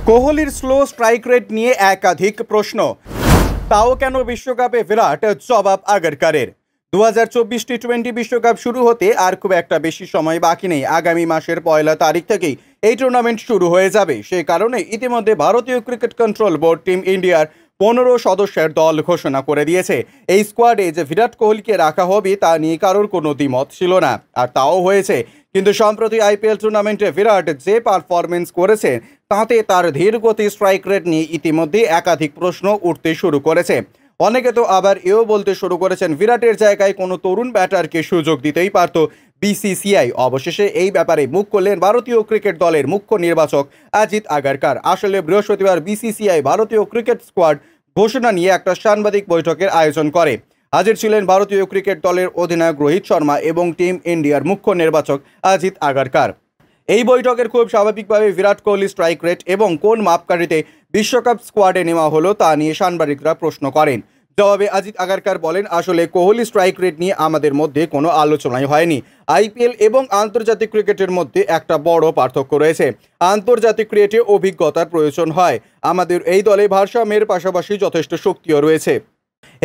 কোহলির slow strike rate নিয়ে একাধিক প্রশ্ন, তাও কেন বিশ্বকাপে বিরাট? জবাব আগারকারের। 2024 টি20 বিশ্বকাপ শুরু হতে আর খুব একটা বেশি সময় বাকি নেই। আগামী মাসের 1 তারিখ থেকেই এই টুর্নামেন্ট শুরু হয়ে যাবে। সেই কারণে ইতিমধ্যে ভারতীয় ক্রিকেট কন্ট্রোল বোর্ড টিম ইন্ডিয়ার 15 সদস্যের দল ঘোষণা করে দিয়েছে। এই স্কোয়াডে যে বিরাট কোহলিকে রাখা হবে তা নিয়ে কারোর কোনো দ্বিমত ছিল না, আর তাও হয়েছে। কিন্তু সম্প্রতি আইপিএল টুর্নামেন্টে বিরাট যে পারফরমেন্স করেছে তাতে তার ধীরগতি স্ট্রাইক রেট নিয়ে ইতিমধ্যে একাধিক প্রশ্ন উঠতে শুরু করেছে। অনেকে তো আবার এও বলতে শুরু করেছেন বিরাটের জায়গায় কোনো তরুণ ব্যাটারকে সুযোগ দিতেই পারত বিসিসিআই। অবশেষে এই ব্যাপারে মুখ খুললেন ভারতীয় ক্রিকেট দলের মুখ্য নির্বাচক অজিত আগারকার। আসলে বৃহস্পতিবার বিসিসিআই ভারতীয় ক্রিকেট স্কোয়াড ঘোষণা নিয়ে একটা সাংবাদিক বৈঠকের আয়োজন করে। হাজির ছিলেন ভারতীয় ক্রিকেট দলের অধিনায়ক রোহিত শর্মা এবং টিম ইন্ডিয়ার মুখ্য নির্বাচক অজিত আগারকার। এই বৈঠকের খুব স্বাভাবিকভাবে বিরাট কোহলি স্ট্রাইক রেট এবং কোন মাপকাঠিতে বিশ্বকাপ স্কোয়াডে নেওয়া হলো তা নিয়ে সাংবাদিকরা প্রশ্ন করেন। জবাবে অজিত আগারকার বলেন, আসলে কোহলি স্ট্রাইক রেট নিয়ে আমাদের মধ্যে কোনো আলোচনাই হয়নি। আইপিএল এবং আন্তর্জাতিক ক্রিকেটের মধ্যে একটা বড় পার্থক্য রয়েছে। আন্তর্জাতিক ক্রিকেটে অভিজ্ঞতার প্রয়োজন হয়। আমাদের এই দলে ভারসাম্যের পাশাপাশি যথেষ্ট শক্তিও রয়েছে।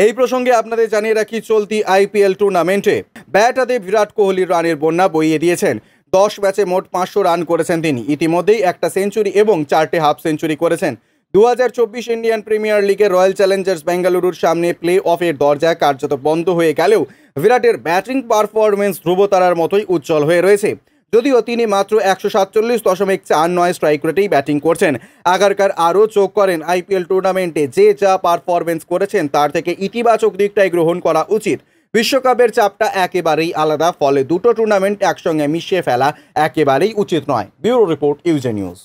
এই প্রসঙ্গে আপনাদের জানিয়ে রাখি, চলতি আইপিএল টুর্নামেন্টে ব্যাট হাতে বিরাট কোহলির রানের বন্যা বইয়ে দিয়েছেন। 10 ম্যাচে মোট 500 রান করেছেন তিনি। ইতিমধ্যেই একটা সেঞ্চুরি এবং 4টে হাফ সেঞ্চুরি করেছেন। 2024 ইন্ডিয়ান প্রিমিয়ার লিগের রয়্যাল চ্যালেঞ্জার্স বেঙ্গালুরুর সামনে প্লে অফের দরজা কার্যত বন্ধ হয়ে গেলেও বিরাটের ব্যাটিং পারফরমেন্স ধ্রুবতারার মতোই উজ্জ্বল হয়ে রয়েছে। যদিও তিনি মাত্র 147.49 স্ট্রাইক রেটেই ব্যাটিং করছেন। আগারকার আরও যোগ করেন, আইপিএল টুর্নামেন্টে যে যা পারফরমেন্স করেছেন তার থেকে ইতিবাচক দিকটাই গ্রহণ করা উচিত। বিশ্বকাপের চাপটা একেবারেই আলাদা, ফলে দুটো টুর্নামেন্ট একসঙ্গে মিশিয়ে ফেলা একেবারেই উচিত নয়। Bureau report, UJ news.